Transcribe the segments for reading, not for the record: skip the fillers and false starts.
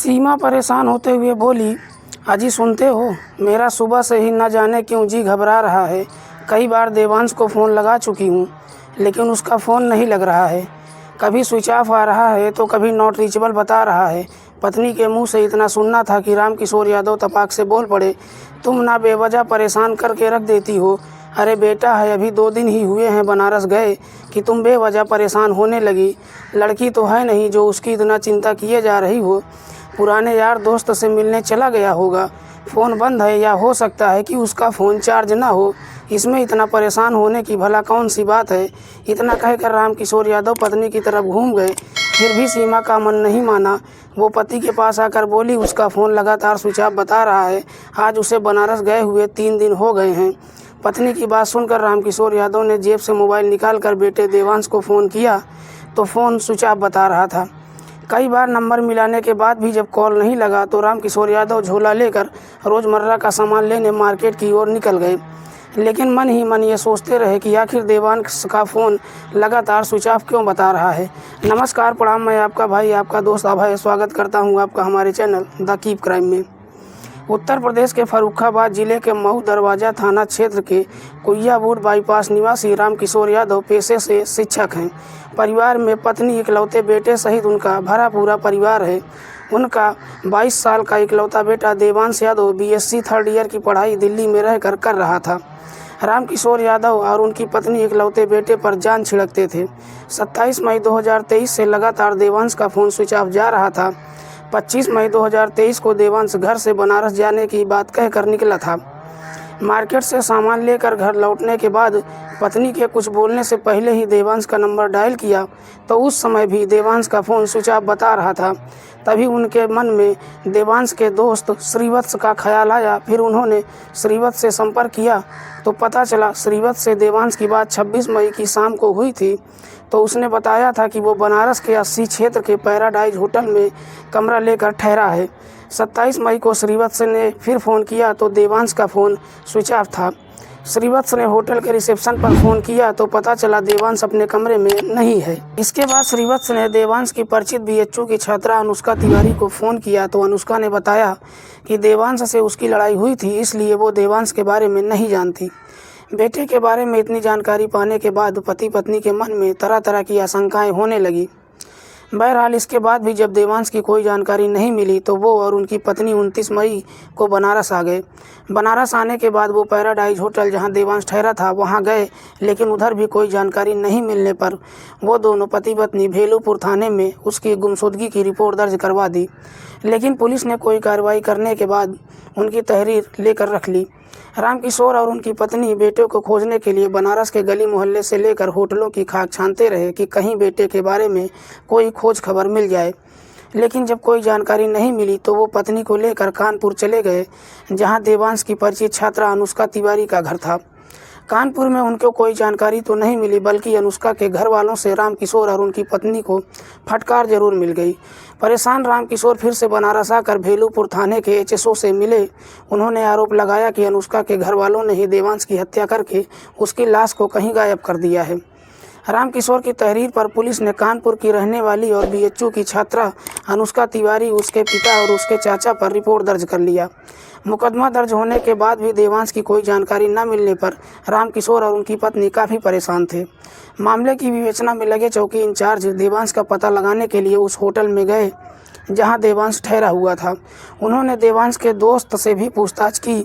सीमा परेशान होते हुए बोली, अजी सुनते हो, मेरा सुबह से ही न जाने क्यों जी घबरा रहा है। कई बार देवांश को फ़ोन लगा चुकी हूँ, लेकिन उसका फ़ोन नहीं लग रहा है। कभी स्विच ऑफ आ रहा है तो कभी नॉट रीचेबल बता रहा है। पत्नी के मुंह से इतना सुनना था कि रामकिशोर यादव तपाक से बोल पड़े, तुम ना बेवजह परेशान करके रख देती हो। अरे बेटा है, अभी 2 दिन ही हुए हैं बनारस गए कि तुम बेवजह परेशान होने लगी। लड़की तो है नहीं जो उसकी इतना चिंता किए जा रही हो। पुराने यार दोस्त से मिलने चला गया होगा, फ़ोन बंद है या हो सकता है कि उसका फ़ोन चार्ज ना हो। इसमें इतना परेशान होने की भला कौन सी बात है। इतना कहकर रामकिशोर यादव पत्नी की तरफ घूम गए। फिर भी सीमा का मन नहीं माना। वो पति के पास आकर बोली, उसका फ़ोन लगातार स्विच ऑफ बता रहा है। आज उसे बनारस गए हुए 3 दिन हो गए हैं। पत्नी की बात सुनकर रामकिशोर यादव ने जेब से मोबाइल निकालकर बेटे देवांश को फ़ोन किया तो फ़ोन स्विच ऑफ बता रहा था। कई बार नंबर मिलाने के बाद भी जब कॉल नहीं लगा तो रामकिशोर यादव झोला लेकर रोज़मर्रा का सामान लेने मार्केट की ओर निकल गए। लेकिन मन ही मन ये सोचते रहे कि आखिर देवांश का फ़ोन लगातार स्विच ऑफ क्यों बता रहा है। नमस्कार, प्रणाम, मैं आपका भाई, आपका दोस्त अभय स्वागत करता हूँ आपका हमारे चैनल द कीप क्राइम में। उत्तर प्रदेश के फर्रुखाबाद जिले के मऊ दरवाजा थाना क्षेत्र के कुइयाबूट बाईपास निवासी रामकिशोर यादव पेशे से शिक्षक हैं। परिवार में पत्नी, इकलौते बेटे सहित उनका भरा पूरा परिवार है। उनका 22 साल का इकलौता बेटा Devansh Yadav BSc 3rd year की पढ़ाई दिल्ली में रहकर कर रहा था। रामकिशोर यादव और उनकी पत्नी इकलौते बेटे पर जान छिड़कते थे। 27 मई 2023 से लगातार देवांश का फ़ोन स्विच ऑफ जा रहा था। 25 मई 2023 को देवांश घर से बनारस जाने की बात कहकर निकला था। मार्केट से सामान लेकर घर लौटने के बाद पत्नी के कुछ बोलने से पहले ही देवांश का नंबर डायल किया तो उस समय भी देवांश का फ़ोन स्विच ऑफ बता रहा था। तभी उनके मन में देवांश के दोस्त श्रीवत्स का ख्याल आया। फिर उन्होंने श्रीवत्स से संपर्क किया तो पता चला श्रीवत्स से देवांश की बात 26 मई की शाम को हुई थी। तो उसने बताया था कि वो बनारस के 80 क्षेत्र के पैराडाइज होटल में कमरा लेकर ठहरा है। 27 मई को श्रीवत्स ने फिर फ़ोन किया तो देवांश का फ़ोन स्विच ऑफ था। श्रीवत्स ने होटल के रिसेप्शन पर फ़ोन किया तो पता चला देवांश अपने कमरे में नहीं है। इसके बाद श्रीवत्स ने देवांश की परिचित BHU की छात्रा अनुष्का तिवारी को फ़ोन किया तो अनुष्का ने बताया कि देवांश से उसकी लड़ाई हुई थी, इसलिए वो देवांश के बारे में नहीं जानती। बेटे के बारे में इतनी जानकारी पाने के बाद पति पत्नी के मन में तरह तरह की आशंकाएं होने लगी। बहरहाल इसके बाद भी जब देवांश की कोई जानकारी नहीं मिली तो वो और उनकी पत्नी 29 मई को बनारस आ गए। बनारस आने के बाद वो पैराडाइज होटल जहां देवांश ठहरा था वहां गए, लेकिन उधर भी कोई जानकारी नहीं मिलने पर वो दोनों पति पत्नी भेलूपुर थाने में उसकी गुमशुदगी की रिपोर्ट दर्ज करवा दी। लेकिन पुलिस ने कोई कार्रवाई करने के बाद उनकी तहरीर लेकर रख ली। रामकिशोर और उनकी पत्नी बेटे को खोजने के लिए बनारस के गली मोहल्ले से लेकर होटलों की खाक छानते रहे कि कहीं बेटे के बारे में कोई खोज खबर मिल जाए। लेकिन जब कोई जानकारी नहीं मिली तो वो पत्नी को लेकर कानपुर चले गए, जहां देवांश की परिचित छात्रा अनुष्का तिवारी का घर था। कानपुर में उनको कोई जानकारी तो नहीं मिली, बल्कि अनुष्का के घर वालों से रामकिशोर और उनकी पत्नी को फटकार जरूर मिल गई। परेशान रामकिशोर फिर से बनारस आकर भेलूपुर थाने के HSO से मिले। उन्होंने आरोप लगाया कि अनुष्का के घर वालों ने ही देवांश की हत्या करके उसकी लाश को कहीं गायब कर दिया है। रामकिशोर की तहरीर पर पुलिस ने कानपुर की रहने वाली और BHU की छात्रा अनुष्का तिवारी, उसके पिता और उसके चाचा पर रिपोर्ट दर्ज कर लिया। मुकदमा दर्ज होने के बाद भी देवांश की कोई जानकारी न मिलने पर रामकिशोर और उनकी पत्नी काफ़ी परेशान थे। मामले की विवेचना में लगे चौकी इंचार्ज देवांश का पता लगाने के लिए उस होटल में गए जहां देवांश ठहरा हुआ था। उन्होंने देवांश के दोस्त से भी पूछताछ की,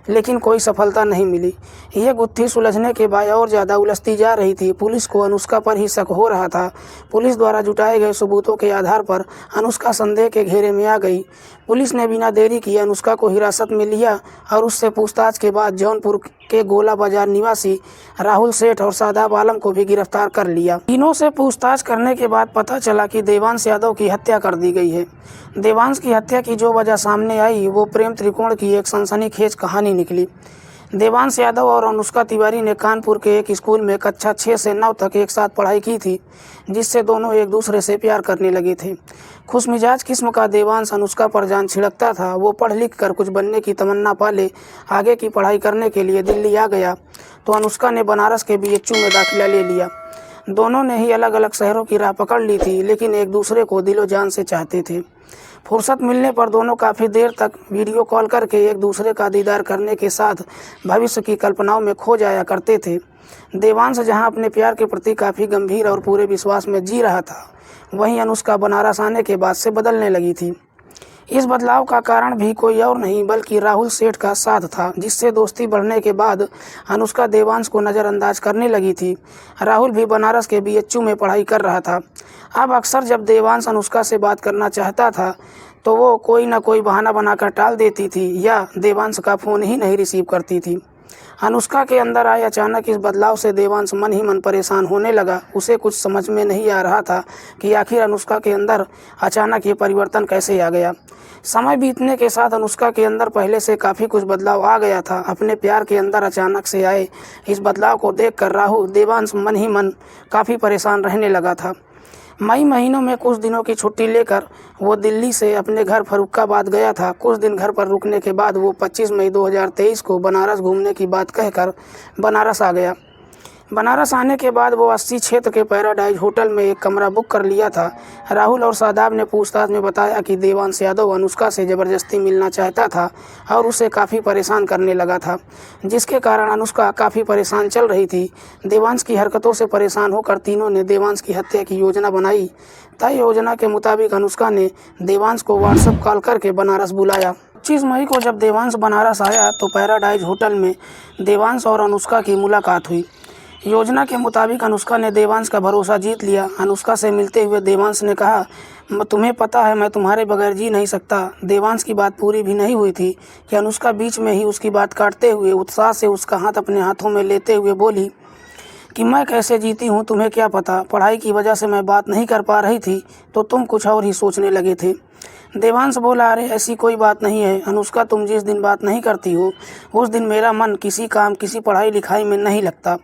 लेकिन कोई सफलता नहीं मिली। ये गुत्थी सुलझने के बाद और ज़्यादा उलझती जा रही थी। पुलिस को अनुष्का पर ही शक हो रहा था। पुलिस द्वारा जुटाए गए सबूतों के आधार पर अनुष्का संदेह के घेरे में आ गई। पुलिस ने बिना देरी किए अनुष्का को हिरासत में लिया और उससे पूछताछ के बाद जौनपुर के गोला बाजार निवासी राहुल सेठ और शादाब आलम को भी गिरफ्तार कर लिया। तीनों से पूछताछ करने के बाद पता चला कि देवांश यादव की हत्या कर दी गई है। देवांश की हत्या की जो वजह सामने आई वो प्रेम त्रिकोण की एक सनसनीखेज कहानी निकली। देवांश यादव और अनुष्का तिवारी ने कानपुर के एक स्कूल में कक्षा 6 से 9 तक एक साथ पढ़ाई की थी, जिससे दोनों एक दूसरे से प्यार करने लगे थे। खुशमिजाज किस्म का देवांश अनुष्का पर जान छिड़कता था। वो पढ़ लिख कर कुछ बनने की तमन्ना पाले आगे की पढ़ाई करने के लिए दिल्ली आ गया तो अनुष्का ने बनारस के BHU में दाखिला ले लिया। दोनों ने ही अलग अलग शहरों की राह पकड़ ली थी, लेकिन एक दूसरे को दिलो जान से चाहते थे। फुर्सत मिलने पर दोनों काफ़ी देर तक वीडियो कॉल करके एक दूसरे का दीदार करने के साथ भविष्य की कल्पनाओं में खो जाया करते थे। देवांश जहां अपने प्यार के प्रति काफ़ी गंभीर और पूरे विश्वास में जी रहा था, वहीं अनुष्का बनारस आने के बाद से बदलने लगी थी। इस बदलाव का कारण भी कोई और नहीं बल्कि राहुल सेठ का साथ था, जिससे दोस्ती बढ़ने के बाद अनुष्का देवांश को नज़रअंदाज करने लगी थी। राहुल भी बनारस के बीएचयू में पढ़ाई कर रहा था। अब अक्सर जब देवांश अनुष्का से बात करना चाहता था तो वो कोई न कोई बहाना बनाकर टाल देती थी या देवांश का फ़ोन ही नहीं रिसीव करती थी। अनुष्का के अंदर आए अचानक इस बदलाव से देवांश मन ही मन परेशान होने लगा। उसे कुछ समझ में नहीं आ रहा था कि आखिर अनुष्का के अंदर अचानक ये परिवर्तन कैसे आ गया। समय बीतने के साथ अनुष्का के अंदर पहले से काफ़ी कुछ बदलाव आ गया था। अपने प्यार के अंदर अचानक से आए इस बदलाव को देखकर राहुल देवांश मन ही मन काफ़ी परेशान रहने लगा था। मई महीनों में कुछ दिनों की छुट्टी लेकर वो दिल्ली से अपने घर फर्रुखाबाद गया था। कुछ दिन घर पर रुकने के बाद वो 25 मई 2023 को बनारस घूमने की बात कहकर बनारस आ गया। बनारस आने के बाद वो 80 क्षेत्र के पैराडाइज होटल में एक कमरा बुक कर लिया था। राहुल और शादाब ने पूछताछ में बताया कि देवांश यादव अनुष्का से ज़बरदस्ती मिलना चाहता था और उसे काफ़ी परेशान करने लगा था, जिसके कारण अनुष्का काफ़ी परेशान चल रही थी। देवांश की हरकतों से परेशान होकर तीनों ने देवांश की हत्या की योजना बनाई। तय योजना के मुताबिक अनुष्का ने देवांश को व्हाट्सएप कॉल करके बनारस बुलाया। 25 मई को जब देवांश बनारस आया तो पैराडाइज होटल में देवांश और अनुष्का की मुलाकात हुई। योजना के मुताबिक अनुष्का ने देवांश का भरोसा जीत लिया। अनुष्का से मिलते हुए देवांश ने कहा, तुम्हें पता है मैं तुम्हारे बगैर जी नहीं सकता। देवांश की बात पूरी भी नहीं हुई थी कि अनुष्का बीच में ही उसकी बात काटते हुए उत्साह से उसका हाथ अपने हाथों में लेते हुए बोली कि मैं कैसे जीती हूँ तुम्हें क्या पता। पढ़ाई की वजह से मैं बात नहीं कर पा रही थी तो तुम कुछ और ही सोचने लगे थे। देवांश बोला, अरे ऐसी कोई बात नहीं है अनुष्का, तुम जिस दिन बात नहीं करती हो उस दिन मेरा मन किसी काम किसी पढ़ाई लिखाई में नहीं लगता।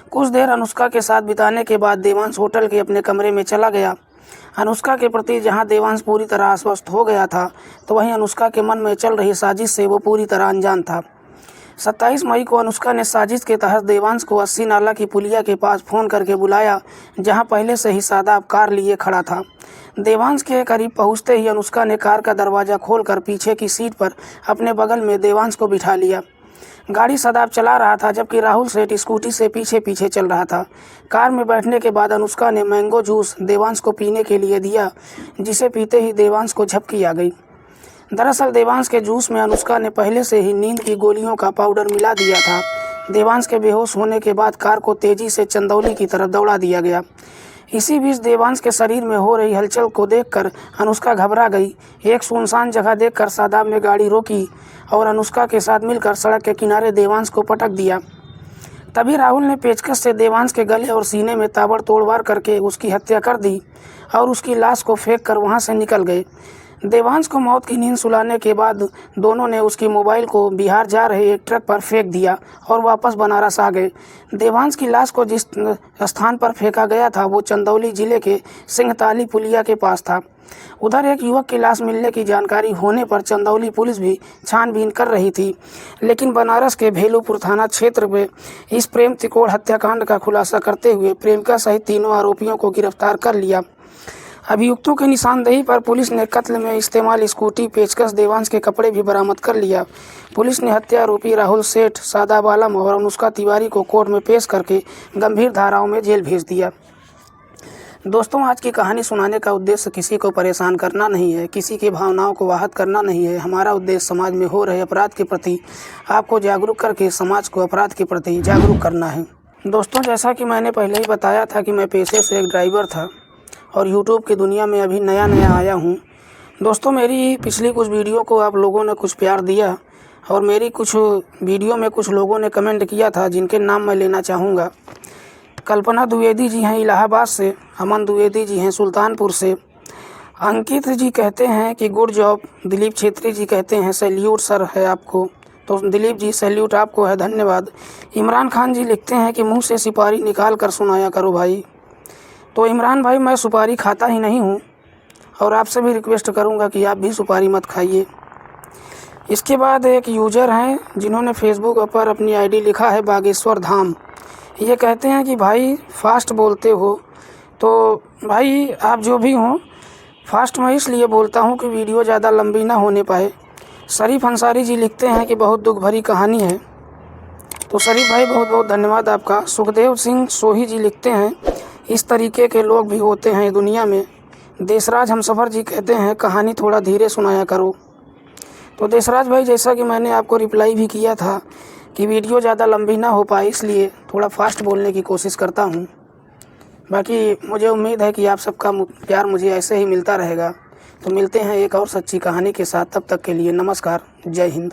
कुछ देर अनुष्का के साथ बिताने के बाद देवांश होटल के अपने कमरे में चला गया। अनुष्का के प्रति जहां देवांश पूरी तरह आश्वस्त हो गया था तो वहीं अनुष्का के मन में चल रही साजिश से वो पूरी तरह अनजान था। 27 मई को अनुष्का ने साजिश के तहत देवांश को 80 नाला की पुलिया के पास फ़ोन करके बुलाया, जहां पहले से ही शादाब कार लिए खड़ा था। देवांश के करीब पहुंचते ही अनुष्का ने कार का दरवाज़ा खोलकर पीछे की सीट पर अपने बगल में देवांश को बिठा लिया। गाड़ी शादाब चला रहा था जबकि राहुल सेठ स्कूटी से पीछे पीछे चल रहा था। कार में बैठने के बाद अनुष्का ने मैंगो जूस देवांश को पीने के लिए दिया, जिसे पीते ही देवांश को झपकी आ गई। दरअसल देवांश के जूस में अनुष्का ने पहले से ही नींद की गोलियों का पाउडर मिला दिया था। देवांश के बेहोश होने के बाद कार को तेजी से चंदौली की तरफ दौड़ा दिया गया। इसी बीच देवांश के शरीर में हो रही हलचल को देखकर अनुष्का घबरा गई। एक सुनसान जगह देखकर शादाब ने गाड़ी रोकी और अनुष्का के साथ मिलकर सड़क के किनारे देवांश को पटक दिया। तभी राहुल ने पेचकस से देवांश के गले और सीने में ताबड़तोड़ वार करके उसकी हत्या कर दी और उसकी लाश को फेंक कर वहाँ से निकल गए। देवांश को मौत की नींद सुलाने के बाद दोनों ने उसकी मोबाइल को बिहार जा रहे एक ट्रक पर फेंक दिया और वापस बनारस आ गए। देवांश की लाश को जिस स्थान पर फेंका गया था वो चंदौली जिले के सिंहताली पुलिया के पास था। उधर एक युवक की लाश मिलने की जानकारी होने पर चंदौली पुलिस भी छानबीन कर रही थी, लेकिन बनारस के भेलूपुर थाना क्षेत्र में इस प्रेम तिकोड़ हत्याकांड का खुलासा करते हुए प्रेमिका सहित तीनों आरोपियों को गिरफ्तार कर लिया। अभियुक्तों की निशानदेही पर पुलिस ने कत्ल में इस्तेमाल स्कूटी, पेचकस, देवांश के कपड़े भी बरामद कर लिया। पुलिस ने हत्या आरोपी राहुल सेठ, शादाब आलम और अनुष्का तिवारी को कोर्ट में पेश करके गंभीर धाराओं में जेल भेज दिया। दोस्तों, आज की कहानी सुनाने का उद्देश्य किसी को परेशान करना नहीं है, किसी की भावनाओं को आहत करना नहीं है। हमारा उद्देश्य समाज में हो रहे अपराध के प्रति आपको जागरूक करके समाज को अपराध के प्रति जागरूक करना है। दोस्तों, जैसा कि मैंने पहले ही बताया था कि मैं पेशे से एक ड्राइवर था और यूट्यूब की दुनिया में अभी नया आया हूँ। दोस्तों, मेरी पिछली कुछ वीडियो को आप लोगों ने कुछ प्यार दिया और मेरी कुछ वीडियो में कुछ लोगों ने कमेंट किया था, जिनके नाम मैं लेना चाहूँगा। कल्पना द्विवेदी जी हैं इलाहाबाद से, अमन द्विवेदी जी हैं सुल्तानपुर से, अंकित जी कहते हैं कि गुड जॉब, दिलीप छेत्री जी कहते हैं सैल्यूट सर है आपको, तो दिलीप जी सैल्यूट आपको है, धन्यवाद। इमरान खान जी लिखते हैं कि मुंह से सुपारी निकाल कर सुनाया करो भाई। तो इमरान भाई, मैं सुपारी खाता ही नहीं हूँ और आपसे भी रिक्वेस्ट करूँगा कि आप भी सुपारी मत खाइए। इसके बाद एक यूज़र हैं जिन्होंने फेसबुक पर अपनी आईडी लिखा है बागेश्वर धाम। ये कहते हैं कि भाई फास्ट बोलते हो, तो भाई आप जो भी हों फास्ट मैं इसलिए बोलता हूँ कि वीडियो ज़्यादा लंबी ना होने पाए। शरीफ अंसारी जी लिखते हैं कि बहुत दुख भरी कहानी है। तो शरीफ भाई बहुत बहुत धन्यवाद आपका। सुखदेव सिंह सोही जी लिखते हैं, इस तरीके के लोग भी होते हैं दुनिया में। देशराज हमसफ़र जी कहते हैं कहानी थोड़ा धीरे सुनाया करो। तो देशराज भाई, जैसा कि मैंने आपको रिप्लाई भी किया था कि वीडियो ज़्यादा लंबी ना हो पाए, इसलिए थोड़ा फास्ट बोलने की कोशिश करता हूँ। बाकी मुझे उम्मीद है कि आप सबका प्यार मुझे ऐसे ही मिलता रहेगा। तो मिलते हैं एक और सच्ची कहानी के साथ। तब तक के लिए नमस्कार, जय हिंद।